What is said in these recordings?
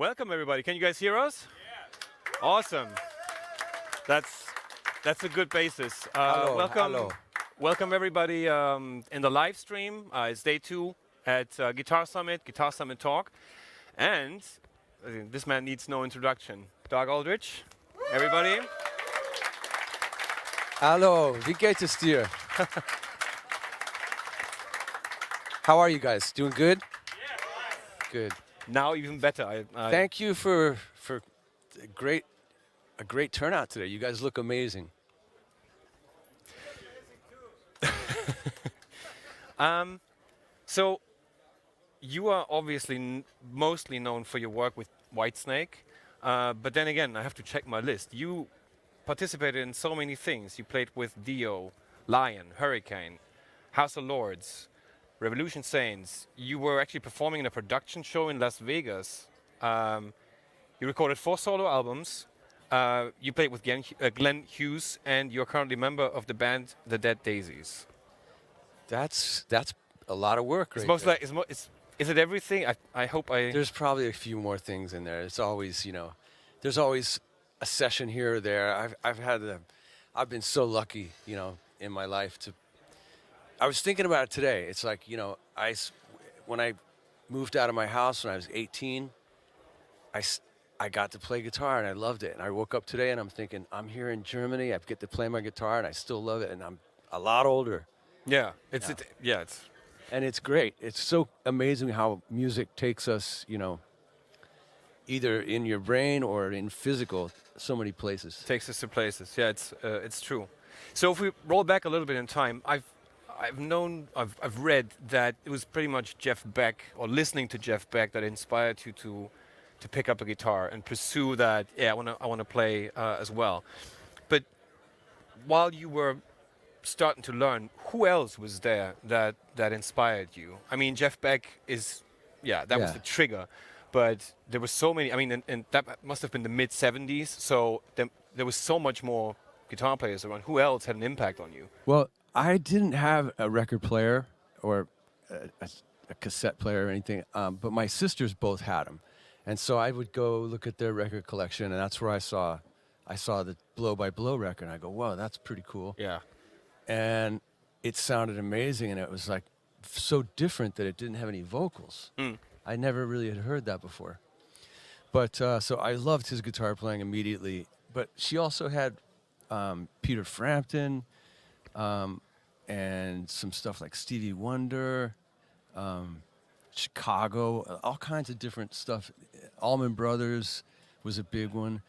Welcome everybody. Can you guys hear us? Awesome. That's that's a good basis. Hello, Welcome, hello. welcome everybody in the live stream. It's day 2 at Guitar Summit Talk, and this man needs no introduction. Doug Aldrich, everybody. Hallo, wie geht es dir? How are you guys? Doing good? Good. Now even better. Thank you for a great turnout today. You guys look amazing. So you are obviously mostly known for your work with Whitesnake, but then again, I have to check my list. You participated in so many things. You played with Dio, Lion, Hurricane, House of Lords, Revolution Saints. You were actually performing in a production show in Las Vegas. You recorded 4 solo albums. You played with Glenn Hughes, and you're currently a member of the band The Dead Daisies. That's a lot of work It's right most there. like, is it everything? I hope I. There's probably a few more things in there. It's always, there's always a session here or there. I've been so lucky, in my life to. I was thinking about it today. It's like, when I moved out of my house when I was 18, I got to play guitar and I loved it. And I woke up today and I'm thinking, I'm here in Germany. I get to play my guitar and I still love it. And I'm a lot older. Yeah, it's And it's great. It's so amazing how music takes us, either in your brain or in physical, so many places. takes us to places. Yeah, it's true. So if we roll back a little bit in time, I've read that it was pretty much Jeff Beck or listening to Jeff Beck that inspired you to pick up a guitar and pursue that. Yeah, I wanna play as well. But while you were starting to learn, who else was there that inspired you? I mean, Jeff Beck is, that was Yeah. the trigger, but there were so many. I mean, and that must have been the mid '70s. So there was so much more guitar players around. Who else had an impact on you? Well, I didn't have a record player or a cassette player or anything, but my sisters both had them. And so I would go look at their record collection, and that's where I saw the Blow by Blow record, and I go, whoa, that's pretty cool. Yeah. And it sounded amazing, and it was like so different that it didn't have any vocals. I never really had heard that before. But so I loved his guitar playing immediately. But she also had Peter Frampton and some stuff like Stevie Wonder, Chicago, all kinds of different stuff. Allman Brothers was a big one.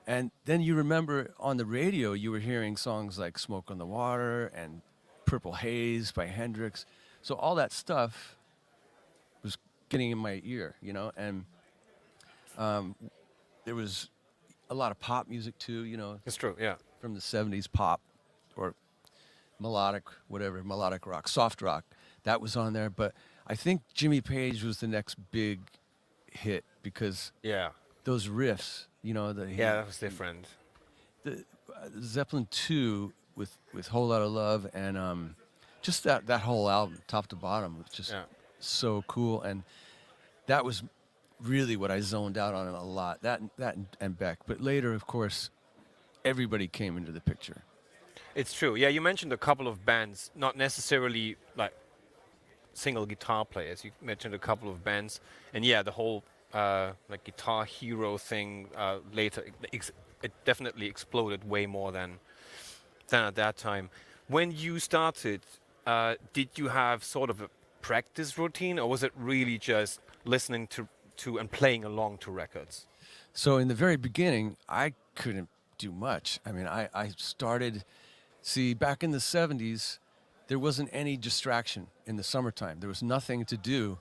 And then you remember on the radio, you were hearing songs like Smoke on the Water and Purple Haze by Hendrix. So all that stuff was getting in my ear, and there was a lot of pop music too, It's true. Yeah. from the 70s pop or melodic rock, soft rock. That was on there. But I think Jimmy Page was the next big hit because Yeah. those riffs, That was different. the Zeppelin 2 with Whole Lotta Love and just that whole album, top to bottom, was just so cool. And that was really what I zoned out on a lot. That and Beck. But later, of course, everybody came into the picture. It's true. Yeah, you mentioned a couple of bands, not necessarily like single guitar players. You mentioned a couple of bands, and the whole like Guitar Hero thing later. It definitely exploded way more than at that time. When you started, did you have sort of a practice routine, or was it really just listening to and playing along to records? So in the very beginning, I couldn't do much. I mean, I started, back in the 70s, there wasn't any distraction in the summertime. There was nothing to do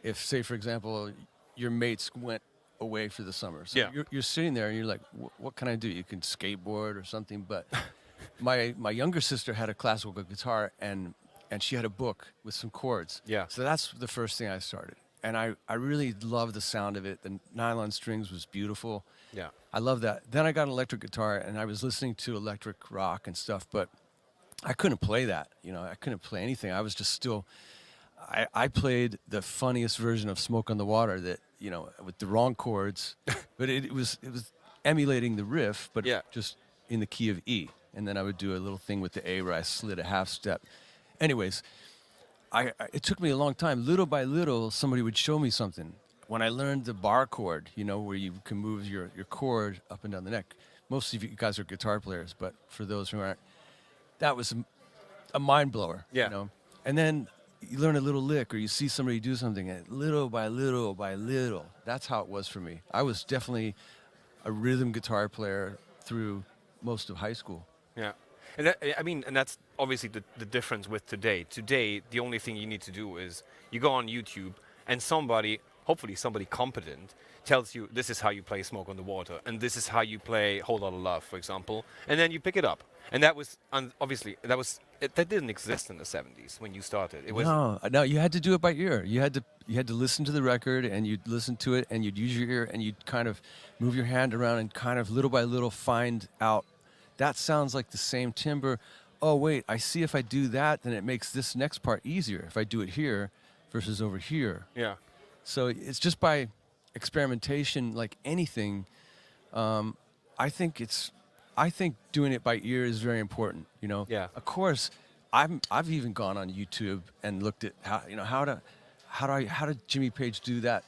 if, say, for example, your mates went away for the summer. So you're sitting there and you're like, what can I do? You can skateboard or something. But my younger sister had a classical guitar and she had a book with some chords. Yeah. So that's the first thing I started. And I really loved the sound of it. The nylon strings was beautiful. Yeah. I love that. Then I got an electric guitar and I was listening to electric rock and stuff, but I couldn't play that. I couldn't play anything. I was just still, I played the funniest version of Smoke on the Water that, with the wrong chords, but it was emulating the riff, but Yeah. just in the key of E. And then I would do a little thing with the A where I slid a half step. Anyways, it took me a long time. Little by little, somebody would show me something. When I learned the bar chord, where you can move your chord up and down the neck. Most of you guys are guitar players, but for those who aren't, that was a mind blower. Yeah. And then you learn a little lick, or you see somebody do something, and little by little by little, that's how it was for me. I was definitely a rhythm guitar player through most of high school. Yeah. And and that's obviously the difference with today. Today, the only thing you need to do is you go on YouTube and hopefully somebody competent, tells you this is how you play Smoke on the Water and this is how you play Whole Lotta Love, for example, and then you pick it up. And that was, that didn't exist in the 70s when you started. It was No, you had to do it by ear. You had to listen to the record, and you'd listen to it, and you'd use your ear, and you'd kind of move your hand around and kind of little by little find out, that sounds like the same timbre. Oh, wait, I see if I do that, then it makes this next part easier if I do it here versus over here. Yeah. So it's just by experimentation, like anything. I think doing it by ear is very important. Yeah. Of course, I've even gone on YouTube and looked at how did Jimmy Page do that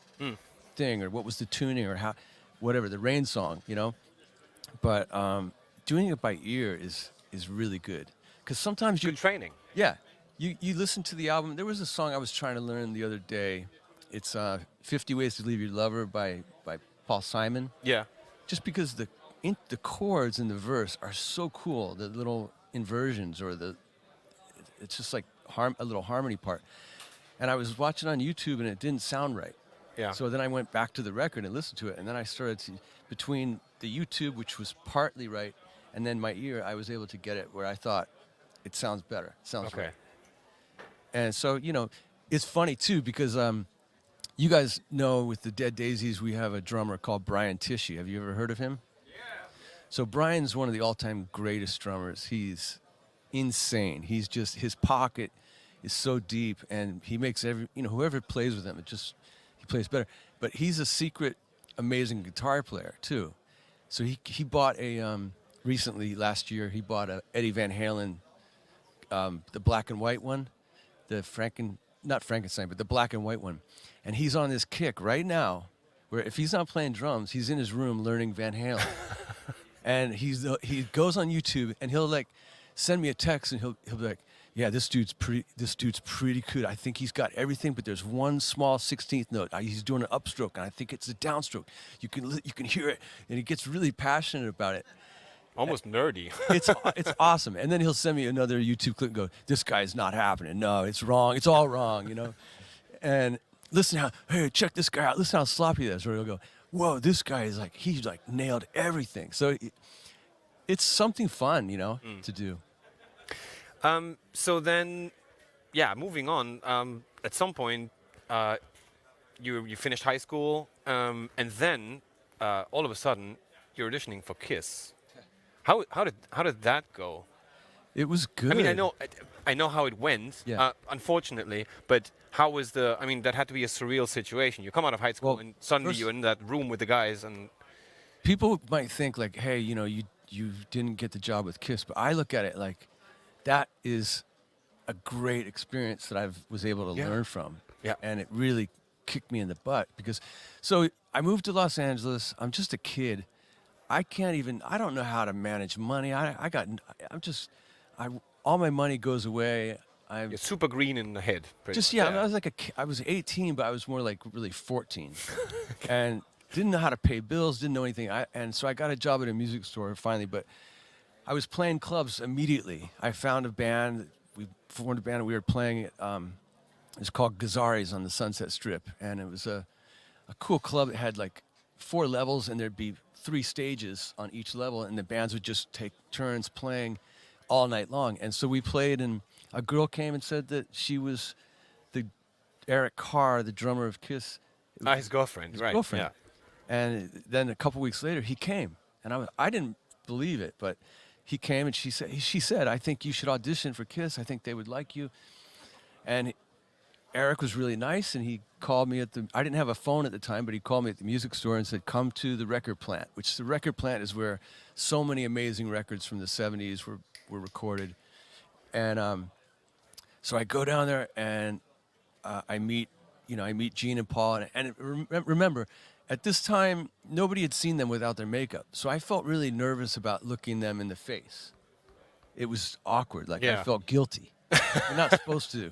thing, or what was the tuning, or whatever, the Rain song. But doing it by ear is really good, because sometimes Good training. yeah, you listen to the album. There was a song I was trying to learn the other day. It's 50 Ways to Leave Your Lover by Paul Simon. Yeah. Just because the chords in the verse are so cool, the little inversions, or it's just like a little harmony part. And I was watching on YouTube and it didn't sound right. Yeah. So then I went back to the record and listened to it, and then I started between the YouTube, which was partly right, and then my ear, I was able to get it where I thought it sounds better, sounds Okay. right. And so, it's funny too, because you guys know with the Dead Daisies, we have a drummer called Brian Tishy. Have you ever heard of him? So Brian's one of the all-time greatest drummers. He's insane. He's just, his pocket is so deep, and he makes whoever plays with him, he plays better. But he's a secret, amazing guitar player too. So he bought recently, last year, he bought a Eddie Van Halen, the black and white one, not Frankenstein, but the black and white one. And he's on this kick right now where if he's not playing drums, he's in his room learning Van Halen. And he goes on YouTube, and he'll like send me a text, and he'll be like, yeah, this dude's pretty good. I think he's got everything, but there's one small 16th note. He's doing an upstroke, and I think it's a downstroke. You can hear it, and he gets really passionate about it. Almost nerdy. It's awesome. And then he'll send me another YouTube clip and go, this guy's not happening. No, it's wrong. It's all wrong, And hey, check this guy out. Listen how sloppy he is. Or he'll go, whoa, this guy is he's nailed everything. So it's something fun, to do. So then, moving on. At some point, you finished high school, and then all of a sudden you're auditioning for Kiss. How did that go? It was good. I mean, I know how it went. Yeah. Unfortunately, but how was that had to be a surreal situation. You come out of high school, and suddenly you're in that room with the guys, and people might think hey, you didn't get the job with Kiss, but I look at it like that is a great experience that I was able to learn from. Yeah. And it really kicked me in the butt, because so I moved to Los Angeles. I'm just a kid. I don't know how to manage money. All my money goes away. you're super green in the head. I was 18, but I was more like really 14, and didn't know how to pay bills, didn't know anything. And so I got a job at a music store finally, but I was playing clubs immediately. I found a band. We formed a band, and we were playing it. It's called Gazzari's on the Sunset Strip, and it was a cool club that had 4 levels, and there'd be 3 stages on each level, and the bands would just take turns playing all night long. And so we played, and a girl came and said that she was Eric Carr, the drummer of Kiss. His girlfriend, right? Girlfriend. Yeah. And then a couple weeks later, he came, and I didn't believe it, but he came, and she said, I think you should audition for Kiss. I think they would like you. And Eric was really nice, and he called me at the. I didn't have a phone at the time, but he called me at the music store and said, "Come to the record plant," which the record plant is where so many amazing records from the '70s were recorded. And so I go down there, and I meet, I meet Gene and Paul, and remember, at this time nobody had seen them without their makeup, so I felt really nervous about looking them in the face. It was awkward, like I Yeah. felt guilty. You're not supposed to,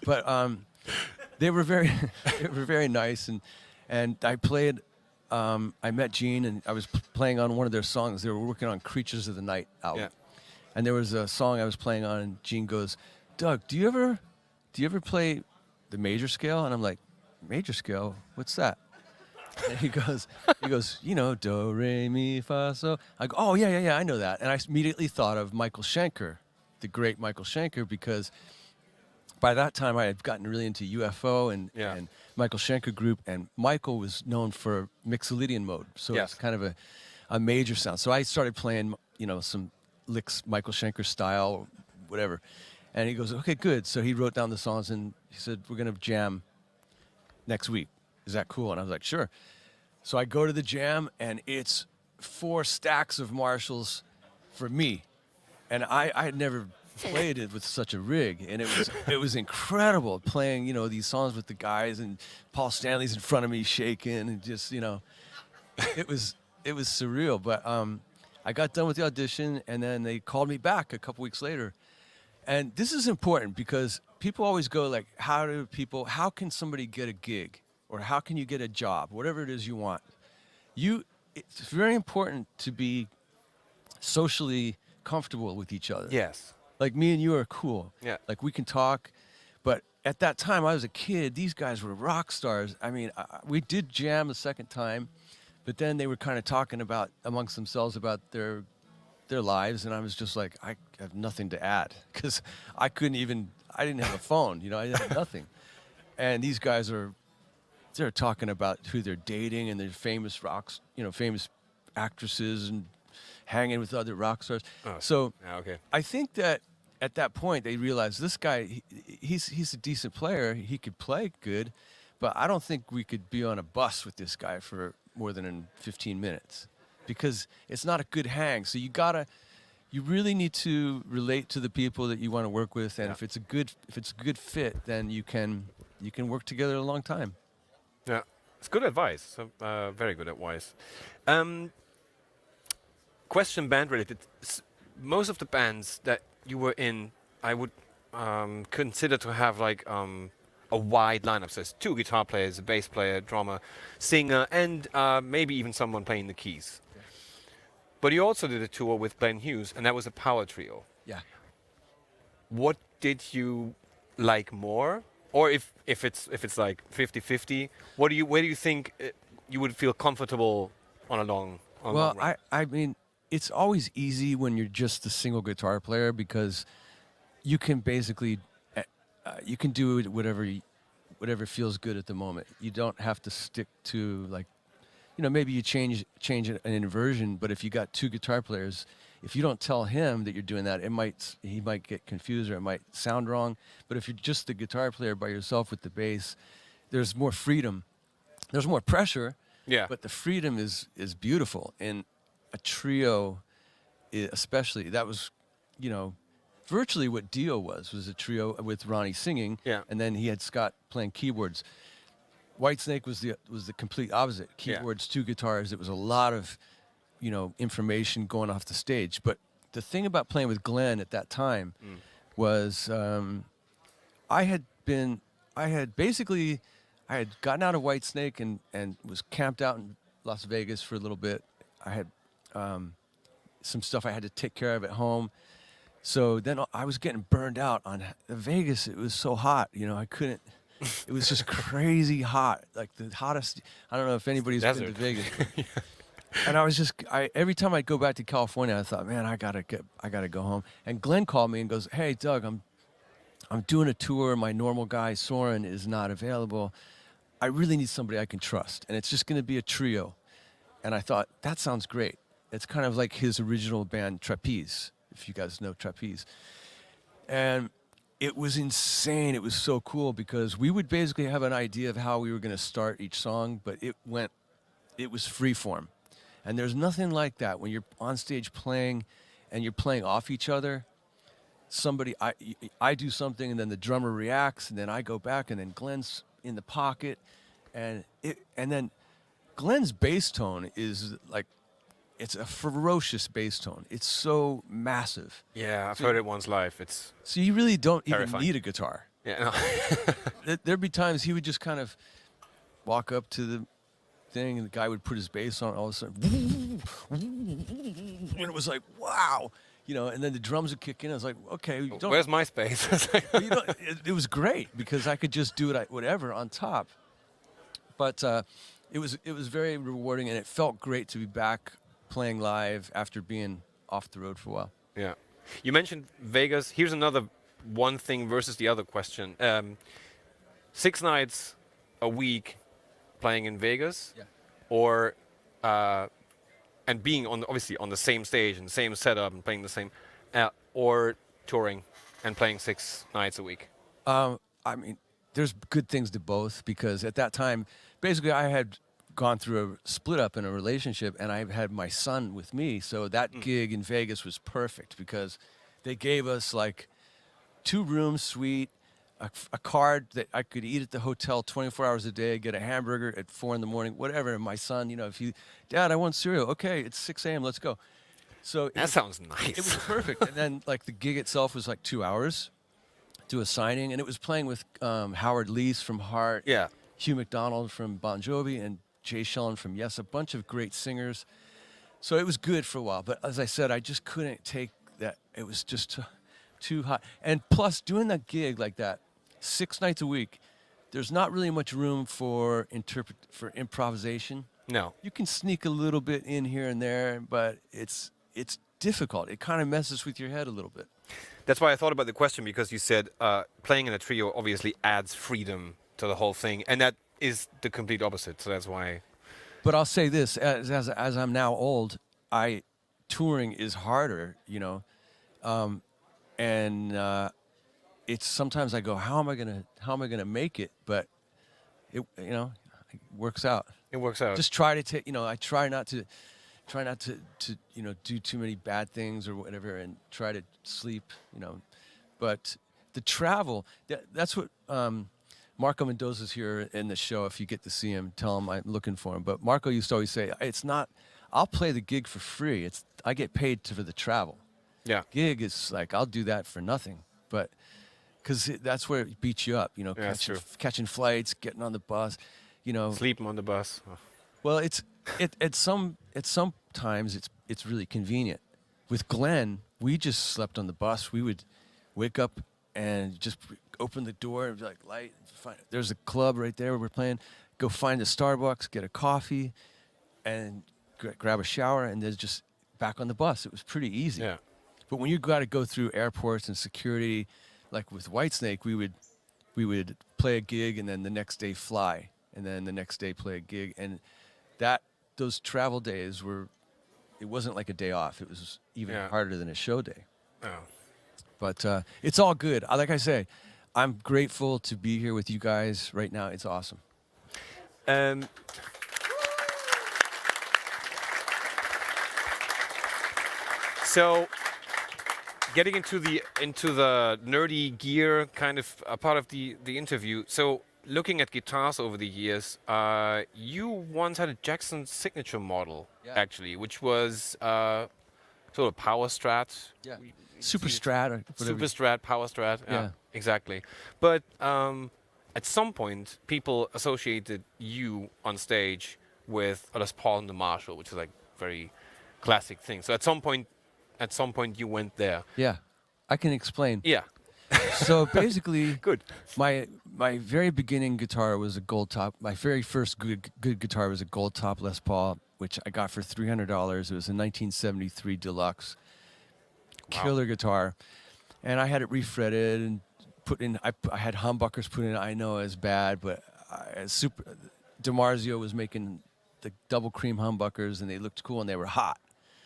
but they were very, they were very nice, and I played. I met Gene, and I was playing on one of their songs. They were working on Creatures of the Night album, Yeah. and there was a song I was playing on, and Gene goes, "Doug, do you ever play the major scale?" And I'm like, "Major scale? What's that?" And he goes, do, re, mi, fa, so. I go, "Oh, yeah, I know that." And I immediately thought of Michael Schenker, the great Michael Schenker, because by that time I had gotten really into UFO Yeah. and Michael Schenker group, and Michael was known for Mixolydian mode, so Yes. it's kind of a major sound. So I started playing, some licks Michael Schenker style, whatever. And he goes, "Okay, good." So he wrote down the songs, and he said, "We're going to jam next week. Is that cool?" And I was like, "Sure." So I go to the jam, and it's 4 stacks of Marshalls for me. And I had never played it with such a rig, and it was incredible playing, these songs with the guys, and Paul Stanley's in front of me shaking, and just, it was surreal. But I got done with the audition, and then they called me back a couple weeks later. And this is important because people always go like, how can somebody get a gig, or how can you get a job, whatever it is you want? It's very important to be socially comfortable with each other. Yes. Like me and you are cool. Yeah. Like we can talk. But at that time, I was a kid. These guys were rock stars. I mean, we did jam the second time, but then they were kind of talking about amongst themselves about their lives, and I was just like, I have nothing to add because I didn't have a phone. I had nothing. And these guys they're talking about who they're dating and their famous famous actresses and hanging with other rock stars. Oh, So yeah, okay. I think that at that point they realized this guy, he's a decent player. He could play good, but I don't think we could be on a bus with this guy for more than 15 minutes because it's not a good hang. So you really need to relate to the people that you want to work with, and Yeah. if it's a good fit, then you can work together a long time. Yeah, it's good advice. So, very good advice. Question band related. Most of the bands that you were in, I would consider to have like a wide lineup. So it's 2 guitar players, a bass player, drummer, singer, and maybe even someone playing the keys. But you also did a tour with Glenn Hughes, and that was a power trio. Yeah. What did you like more? Or if it's like 50-50, where do you think you would feel comfortable on a long Well, run? I mean, it's always easy when you're just a single guitar player because you can basically you can do whatever feels good at the moment. You don't have to stick to like, maybe you change an inversion, but if you got 2 guitar players, if you don't tell him that you're doing that, he might get confused or it might sound wrong. But if you're just the guitar player by yourself with the bass, there's more freedom. There's more pressure, Yeah. but the freedom is beautiful. And a trio, especially, that was, virtually what Dio was a trio with Ronnie singing, Yeah. and then he had Scott playing keyboards. Whitesnake was the complete opposite. Yeah. Keyboards, 2 guitars. It was a lot of, information going off the stage. But the thing about playing with Glenn at that time was I had gotten out of Whitesnake and was camped out in Las Vegas for a little bit. I had some stuff I had to take care of at home. So then I was getting burned out on Vegas. It was so hot, I couldn't. It was just crazy hot, like the hottest. I don't know if anybody's been to Desert. Vegas. And I was every time I'd go back to California, I thought, man, I gotta go home. And Glenn called me and goes, "Hey, Doug, I'm doing a tour. My normal guy Soren is not available. I really need somebody I can trust, and it's just going to be a trio." And I thought, that sounds great. It's kind of like his original band Trapeze, if you guys know Trapeze. And it was insane. It was so cool because we would basically have an idea of how we were going to start each song, but it was free form. And there's nothing like that when you're on stage playing and you're playing off each other. I do something and then the drummer reacts and then I go back and then Glenn's in the pocket and then Glenn's bass tone is like, it's a ferocious bass tone. It's so massive. Yeah, I've heard it once live. It's So you really don't even terrifying. need a guitar. yeah. No. There'd be times he would just kind of walk up to the thing and the guy would put his bass on, all of a sudden, and it was like, wow. And then the drums would kick in. I was like, okay, you don't, Where's my space? it was great because I could just do it, whatever, on top. But it was very rewarding, and it felt great to be back playing live after being off the road for a while. Yeah. You mentioned Vegas. Here's another one thing versus the other question. 6 nights a week playing in Vegas, Yeah. or and being obviously on the same stage and same setup and playing the same, or touring and playing 6 nights a week. I mean, there's good things to both because at that time, basically, I had gone through a split up in a relationship and I had my son with me. So that gig in Vegas was perfect because they gave us like 2-room suite, a card that I could eat at the hotel 24 hours a day, get a hamburger at 4 in the morning, whatever. And my son, Dad, I want cereal. Okay, it's 6 a.m. Let's go. So That sounds nice. it was perfect. And then like the gig itself was like 2 hours, do a signing, and it was playing with Howard Leese from Heart, Yeah. Hugh McDonald from Bon Jovi, and Jay Shellen from Yes, a bunch of great singers. So it was good for a while. But as I said, I just couldn't take that. It was just too hot. And plus, doing that gig like that, 6 nights a week, there's not really much room for improvisation. No. You can sneak a little bit in here and there, but it's difficult. It kind of messes with your head a little bit. That's why I thought about the question, because you said playing in a trio obviously adds freedom to the whole thing, and that is the complete opposite. So that's why. But I'll say this: as I'm now old, touring is harder, and it's sometimes I go, how am I gonna make it? But it works out. It works out. Just try to take, I try not to do too many bad things or whatever, and try to sleep, But the travel, that's what. Marco Mendoza's here in the show. If you get to see him, tell him I'm looking for him. But Marco used to always say, "It's not. I'll play the gig for free. I get paid for the travel. Yeah. Gig is like I'll do that for nothing, but because that's where it beats you up. that's true. Catching flights, getting on the bus, Sleeping on the bus. Oh. Well, at some times it's really convenient. With Glenn, we just slept on the bus. We would wake up and just open the door and be like, light. There's a club right there where we're playing. Go find a Starbucks, get a coffee, and grab a shower, and there's just back on the bus. It was pretty easy. Yeah. But when you got to go through airports and security, like with Whitesnake, we would play a gig and then the next day fly, and then the next day play a gig, and those travel days it wasn't like a day off. It was even harder than a show day. Oh. But it's all good. Like I say, I'm grateful to be here with you guys right now. It's awesome. So, getting into the nerdy gear kind of a part of the interview. So, looking at guitars over the years, you once had a Jackson signature model, actually, which was sort of power strat. Yeah. Super Strat. Or Super Strat, Power Strat. Yeah. Exactly. But at some point, people associated you on stage with a Les Paul and the Marshall, which is like very classic thing. So at some point you went there. Yeah. I can explain. Yeah. So basically, Good. my very beginning guitar was a gold top. My very first good guitar was a gold top Les Paul, which I got for $300. It was a 1973 Deluxe. Wow. Killer guitar, and I had it refretted and put in. I had humbuckers put in. I know it's bad, but DiMarzio was making the double cream humbuckers, and they looked cool and they were hot.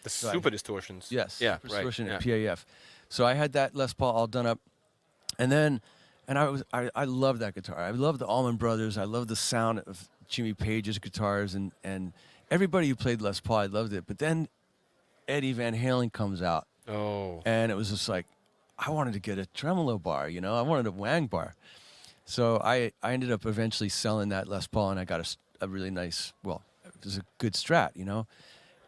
The super distortions. Yes. Yeah. Distortion Right. at PAF. So I had that Les Paul all done up, And then, I love that guitar. I love the Allman Brothers. I love the sound of Jimmy Page's guitars, and everybody who played Les Paul, I loved it. But then Eddie Van Halen comes out, Oh, and it was just like, I wanted to get a tremolo bar, I wanted a wang bar. So I ended up eventually selling that Les Paul, and I got a really nice, well, it was a good Strat,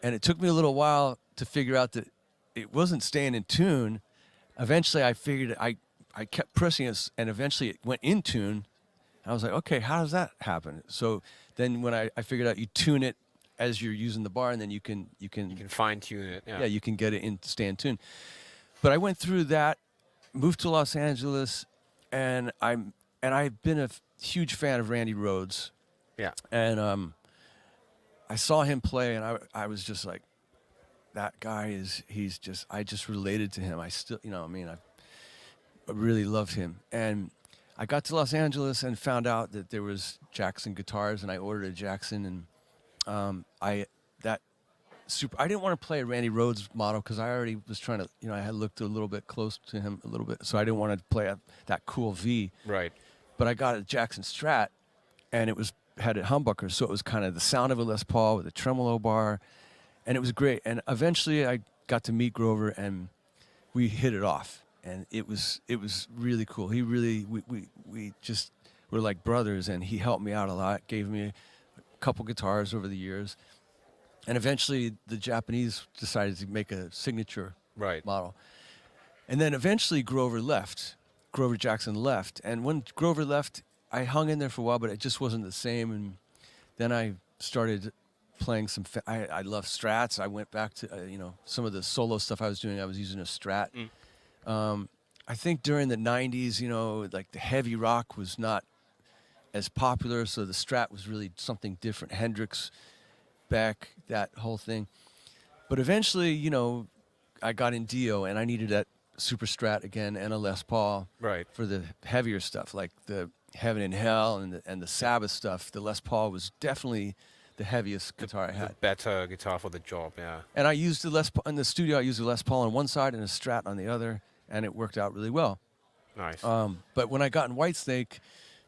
And it took me a little while to figure out that it wasn't staying in tune. Eventually I figured I kept pressing it, and eventually it went in tune. I was like, okay, how does that happen? So then when I figured out you tune it as you're using the bar, and then you can you can fine tune it. Yeah. you can get it in to stay in tune. But I went through that, moved to Los Angeles, and I've been a huge fan of Randy Rhoads. Yeah. And I saw him play, and I was just like, that guy I just related to him. I still, I really loved him. And I got to Los Angeles and found out that there was Jackson guitars, and I ordered a Jackson, and I didn't want to play a Randy Rhoads model because I already was trying to, I had looked a little bit close to him a little bit, so I didn't want to play that cool V. Right. But I got a Jackson Strat, and it had a humbucker, so it was kind of the sound of a Les Paul with a tremolo bar, and it was great. And eventually I got to meet Grover, and we hit it off, and it was really cool. He really, we just were like brothers, and he helped me out a lot, gave me a couple guitars over the years. And eventually the Japanese decided to make a signature model. And then eventually Grover Jackson left. And when Grover left, I hung in there for a while, but it just wasn't the same. And then I started playing I love Strats. I went back to, some of the solo stuff I was doing. I was using a Strat. I think during the 90s, like the heavy rock was not as popular, so the Strat was really something different. Hendrix, Beck, that whole thing. But eventually, I got in Dio, and I needed that Super Strat again and a Les Paul for the heavier stuff, like the Heaven and Hell and the Sabbath stuff. The Les Paul was definitely the heaviest guitar I had. The better guitar for the job, yeah. And I used the Les Paul in the studio. I used the Les Paul on one side and a Strat on the other, and it worked out really well. Nice. But when I got in Whitesnake,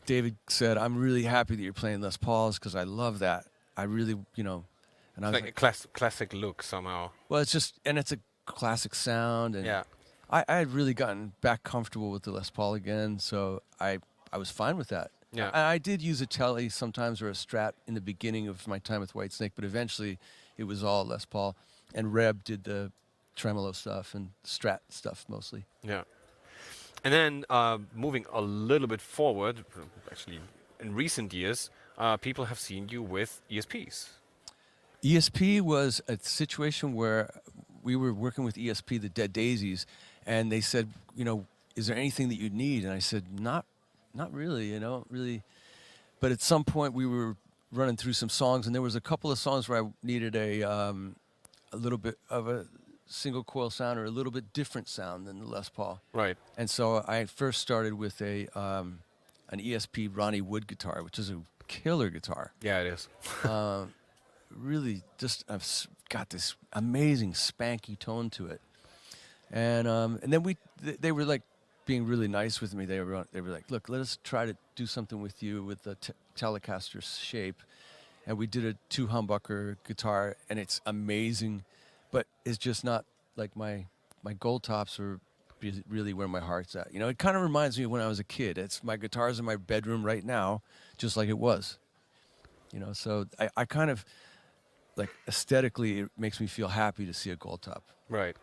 David said, "I'm really happy that you're playing Les Pauls because I love that. I really, and I was like a classic look somehow. Well, it's a classic sound, and Yeah. I had really gotten back comfortable with the Les Paul again, so I was fine with that. Yeah. I did use a Tele sometimes or a Strat in the beginning of my time with Whitesnake, but eventually it was all Les Paul, and Reb did the tremolo stuff and Strat stuff mostly. Yeah. And then moving a little bit forward, actually in recent years, people have seen you with ESPs. ESP was a situation where we were working with ESP, the Dead Daisies, and they said, is there anything that you need? And I said, not really, really. But at some point we were running through some songs, and there was a couple of songs where I needed a little bit of a single coil sound or a little bit different sound than the Les Paul. Right. And so I first started with an ESP Ronnie Wood guitar, which is a killer guitar. Yeah, it is. Really, just I've got this amazing spanky tone to it. And then they were like being really nice with me. They were like, look, let us try to do something with you with the Telecaster shape. And we did a 2 humbucker guitar, and it's amazing, but it's just not like my gold tops are really where my heart's at. It kind of reminds me of when I was a kid. It's my guitar's in my bedroom right now, just like it was. So I kind of, like, aesthetically, it makes me feel happy to see a gold top. Right.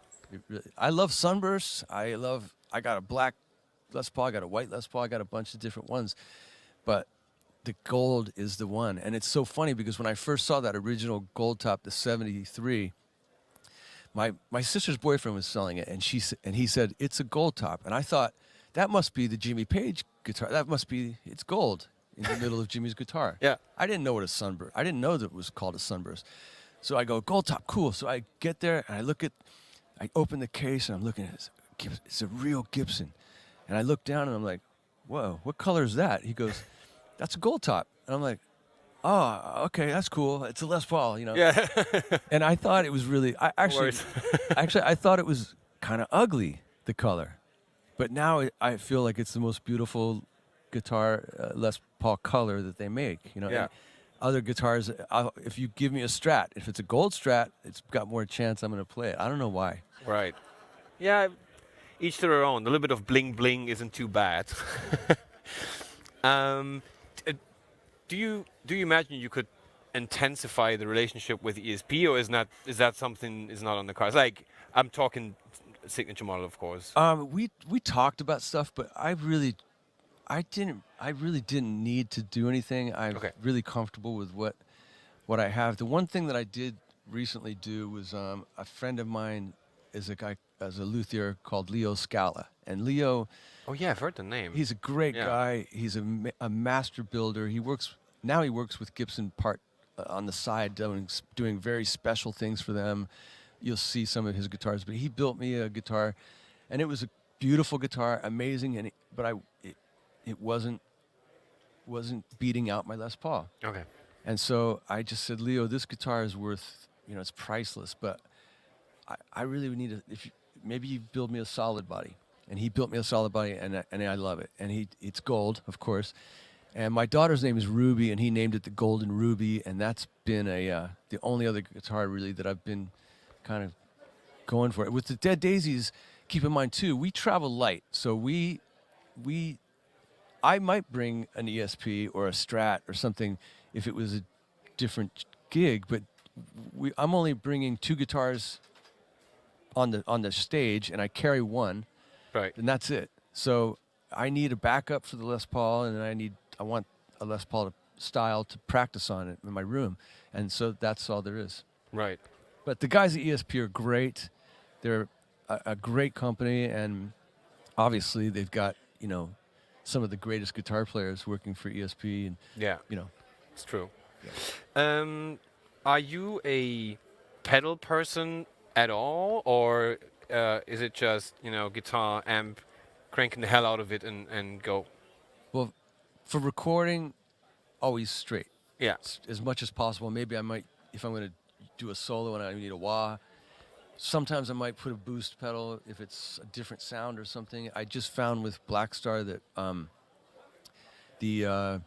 I love sunbursts. I got a black Les Paul, I got a white Les Paul, I got a bunch of different ones, but the gold is the one. And it's so funny because when I first saw that original gold top, the 73, my sister's boyfriend was selling it, and he said, it's a gold top. And I thought, that must be the Jimmy Page guitar. It's gold in the middle of Jimmy's guitar. Yeah. I didn't know I didn't know that it was called a sunburst. So I go, gold top, cool. So I get there, and I open the case, and I'm looking at it. It's a real Gibson. And I look down, and I'm like, whoa, what color is that? He goes, that's a gold top. And I'm like, oh, okay, that's cool. It's a Les Paul, Yeah. And I thought it was really, I thought it was kind of ugly, the color. But now I feel like it's the most beautiful guitar Les Paul color that they make. You know, Yeah. and other guitars, if you give me a Strat, if it's a gold Strat, it's got more chance I'm going to play it. I don't know why. Right. Yeah. Each to their own. A little bit of bling bling isn't too bad. um, do you imagine you could intensify the relationship with ESP, or is that something is not on the cards? Like, I'm talking signature model, of course. We talked about stuff, but I really didn't need to do anything. I'm Okay. really comfortable with what I have. The one thing that I did recently do was a friend of mine is a guy as a luthier called Leo Scala, and Leo, Oh yeah, I've heard the name. he's a great Yeah. guy. He's a master builder. He works with Gibson part on the side, doing very special things for them. You'll see some of his guitars, but he built me a guitar, and it was a beautiful guitar, amazing. It wasn't beating out my Les Paul. Okay. And so I just said, Leo, this guitar is worth, it's priceless, but I really would need maybe you build me a solid body. And he built me a solid body, and I love it. And it's gold, of course. And my daughter's name is Ruby, and he named it the Golden Ruby, and that's been the only other guitar really that I've been kind of going for it. With the Dead Daisies, keep in mind too, we travel light, so I might bring an ESP or a Strat or something if it was a different gig, but I'm only bringing two guitars on the stage, and I carry one, Right. and that's it. So I need a backup for the Les Paul, and I want a Les Paul style to practice on it in my room, and so that's all there is. Right. But the guys at ESP are great. They're a great company, and obviously they've got some of the greatest guitar players working for ESP, and Yeah. you know. It's true. Yeah. Are you a pedal person at all, or is it just guitar amp, cranking the hell out of it and go? Well, for recording, always straight Yeah. as much as possible. Maybe I might, if I'm going to do a solo and I need a wah. Sometimes I might put a boost pedal if it's a different sound or something. I just found with Blackstar that the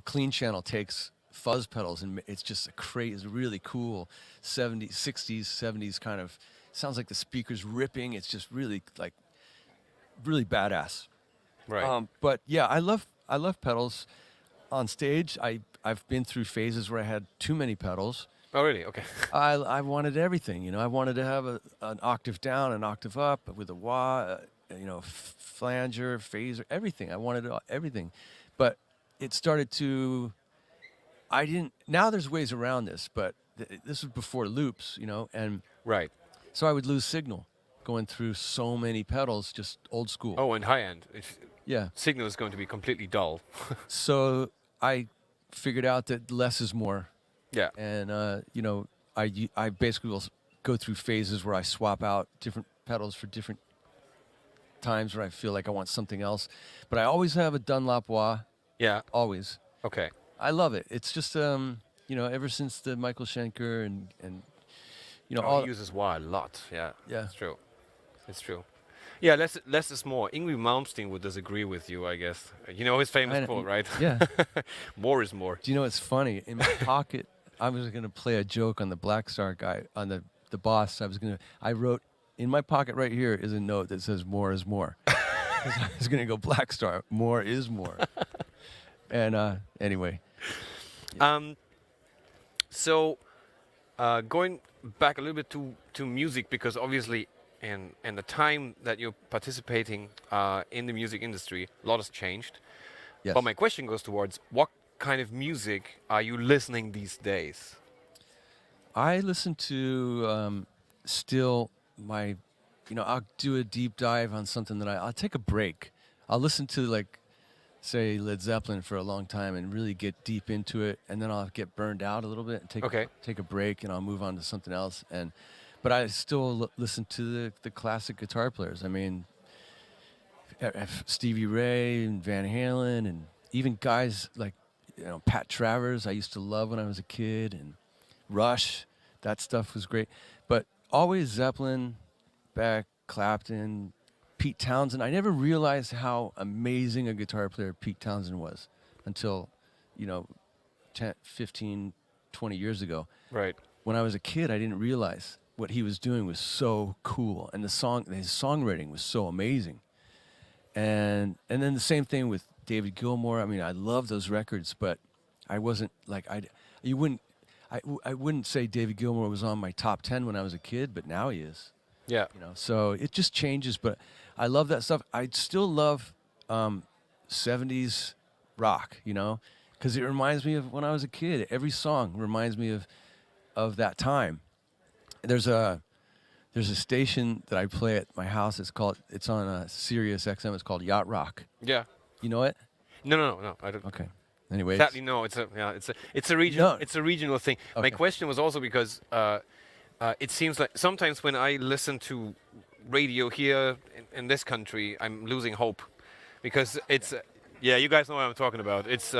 clean channel takes fuzz pedals, and it's just it's really cool 70s, 60s, 70s kind of. Sounds like the speaker's ripping. It's just really really badass. Right. But yeah, I love pedals on stage. I've been through phases where I had too many pedals. Oh really? Okay. I wanted everything, I wanted to have an octave down, an octave up with a wah, flanger, phaser, everything. I wanted everything, but it started to. Now there's ways around this, but this was before loops, and Right. so I would lose signal going through so many pedals, just old school. Oh, and high end. Yeah. Signal is going to be completely dull. So I figured out that less is more. Yeah. And I basically will go through phases where I swap out different pedals for different times where I feel like I want something else. But I always have a Dunlop wah, Yeah. always. Okay. I love it. It's just ever since the Michael Schenker and Oh, he uses wah a lot. Yeah. Yeah. It's true. It's true. Yeah, less is more. Ingrid Malmsteen would disagree with you, I guess. You know his famous quote, right? Yeah. More is more. Do you know what's funny? In my pocket, I was going to play a joke on the Blackstar guy, on the boss. I wrote, in my pocket right here is a note that says more is more. 'Cause I was going to go Blackstar, more is more. And anyway. So, going back a little bit to music, because obviously, and the time that you're participating in the music industry, a lot has changed. Yes. But my question goes towards what kind of music are you listening these days? I listen to still my, I'll do a deep dive on something that I'll take a break. I'll listen to say Led Zeppelin for a long time and really get deep into it, and then I'll get burned out a little bit and take a break, and I'll move on to something else. But I still listen to the classic guitar players. I mean, Stevie Ray and Van Halen, and even guys like Pat Travers I used to love when I was a kid, and Rush. That stuff was great. But always Zeppelin, Beck, Clapton, Pete Townsend. I never realized how amazing a guitar player Pete Townsend was until, you know, 10, 15, 20 years ago. Right. When I was a kid, I didn't realize what he was doing was so cool, and his songwriting was so amazing. And then the same thing with David Gilmour. I mean, I love those records, but I wasn't like I wouldn't say David Gilmour was on my top 10 when I was a kid, but now he is. Yeah. You know, so it just changes. But I love that stuff. I still love 70s rock, you know, because it reminds me of when I was a kid. Every song reminds me of that time. There's a station that I play at my house. It's on Sirius XM. It's called Yacht Rock. Yeah. You know it? No. I don't. Okay. Anyway, Sadly, no. It's a regional. No. It's a regional thing. My Okay. question was also because it seems like sometimes when I listen to radio here in this country, I'm losing hope because it's. Yeah, you guys know what I'm talking about. It's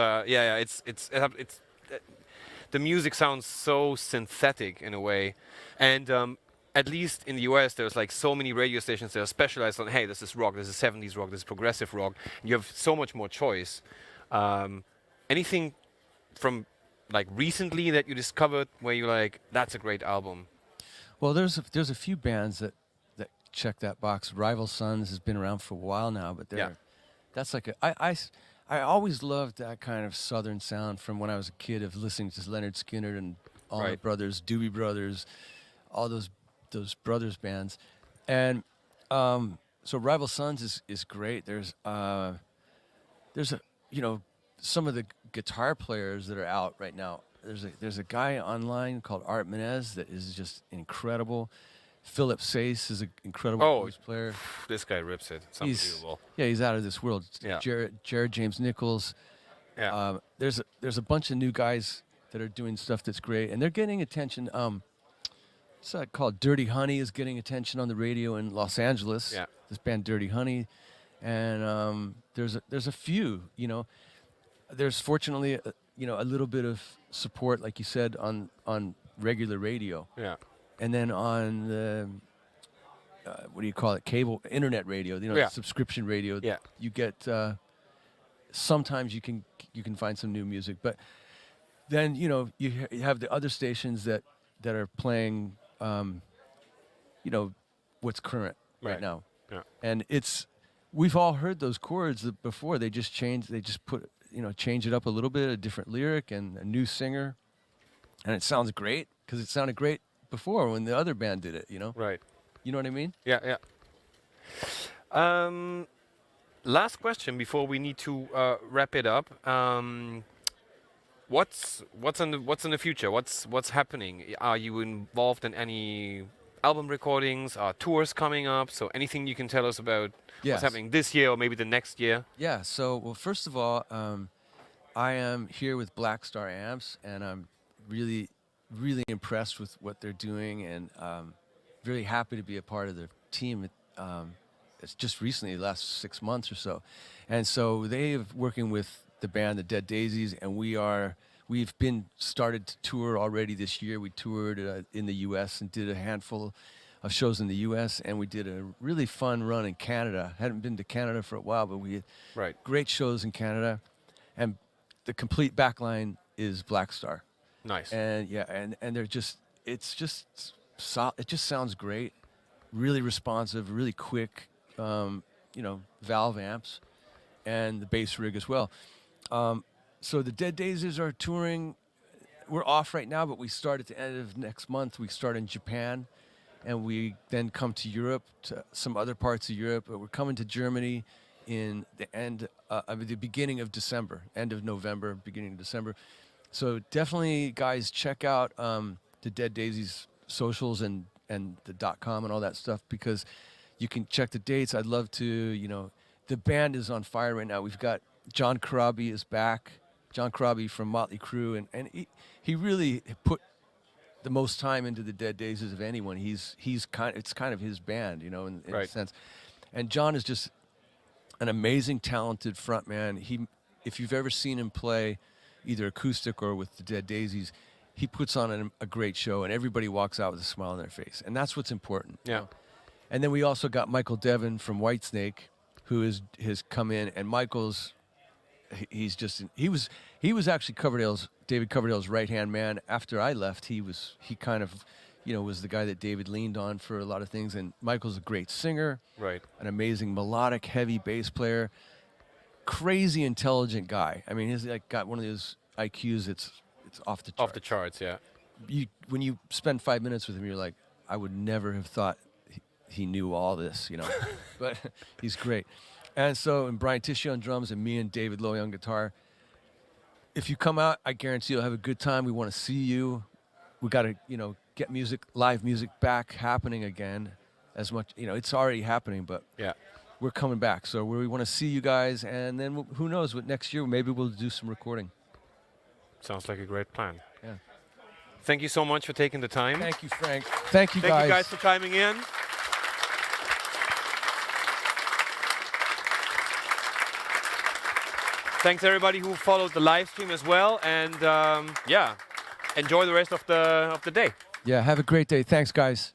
the music sounds so synthetic in a way, and at least in the US, there's like so many radio stations that are specialized on, hey, this is rock, this is 70s rock, this is progressive rock. You have so much more choice. Anything from like recently that you discovered where you're like, that's a great album? well, there's a few bands that check that box. Rival Sons has been around for a while now, but that's like I always loved that kind of southern sound from when I was a kid of listening to Leonard Skinner and Allman Right. Brothers, Doobie Brothers, all those brothers bands, and so Rival Sons is great. There's a some of the guitar players that are out right now. There's a guy online called Art Menez that is just incredible. Philip Sayce is an incredible bass player. This guy rips it. It's He's unbelievable. he's out of this world. Yeah. Jared James Nichols. Yeah. There's a bunch of new guys that are doing stuff that's great, and they're getting attention. It's called Dirty Honey is getting attention on the radio in Los Angeles. Yeah. This band Dirty Honey, and there's a few. You know, there's fortunately a little bit of support, like you said, on regular radio, Yeah. and then on the what do you call it? Cable internet radio. You know, Yeah. subscription radio. Yeah. You get sometimes you can find some new music, but then you have the other stations that are playing what's current right now. Yeah. And we've all heard those chords before. They just change it up a little bit, a different lyric and a new singer, and it sounds great because it sounded great before when the other band did it. Right. You know what I mean? Yeah. Last question before we need to wrap it up. What's in the future? What's happening? Are you involved in any album recordings? Are tours coming up? So anything you can tell us about Yes. what's happening this year or maybe the next year? Yeah. So, well, first of all, I am here with Black Star Amps, and I'm really, really impressed with what they're doing, and really happy to be a part of the team. It's just recently, the last 6 months or so, and so they've working with the band, the Dead Daisies, and we've been started to tour already this year. We toured in the U.S. and did a handful of shows in the U.S., and we did a really fun run in Canada. Hadn't been to Canada for a while, but we had Right. great shows in Canada, and the complete backline is Black Star. Nice. And and they're just it just sounds great, really responsive, really quick, valve amps, and the bass rig as well. So the Dead Daisies are touring. We're off right now, but we start at the end of next month. We start in Japan, and we then come to Europe, to some other parts of Europe. But we're coming to Germany in the beginning of December, end of November, beginning of December. So definitely, guys, check out the Dead Daisies socials and the .com and all that stuff, because you can check the dates. I'd love to, the band is on fire right now. We've got John Corabi is back. John Corabi from Motley Crue, and he really put the most time into the Dead Daisies of anyone. It's kind of his band, in Right. a sense. And John is just an amazing, talented frontman. If you've ever seen him play, either acoustic or with the Dead Daisies, he puts on a great show, and everybody walks out with a smile on their face, and that's what's important. Yeah. And then we also got Michael Devin from Whitesnake, who has come in, and Michael's he was actually David Coverdale's right hand man. After I left, he kind of, was the guy that David leaned on for a lot of things. And Michael's a great singer, Right. an amazing melodic, heavy bass player, crazy intelligent guy. I mean, he's like got one of those IQs it's off the charts. Off the charts, yeah. When you spend 5 minutes with him, you're like, I would never have thought he knew all this, but he's great. And so, and Brian Tisci on drums, and me and David Lowy on guitar. If you come out, I guarantee you'll have a good time. We want to see you. We got to, get live music back happening again. As much, it's already happening, but Yeah. we're coming back. So we want to see you guys, and then who knows what next year, maybe we'll do some recording. Sounds like a great plan. Yeah. Thank you so much for taking the time. Thank you, Frank. Thank you, Thank guys. you guys for chiming in. Thanks everybody who followed the live stream as well, and yeah, enjoy the rest of the day. Yeah, have a great day. Thanks, guys.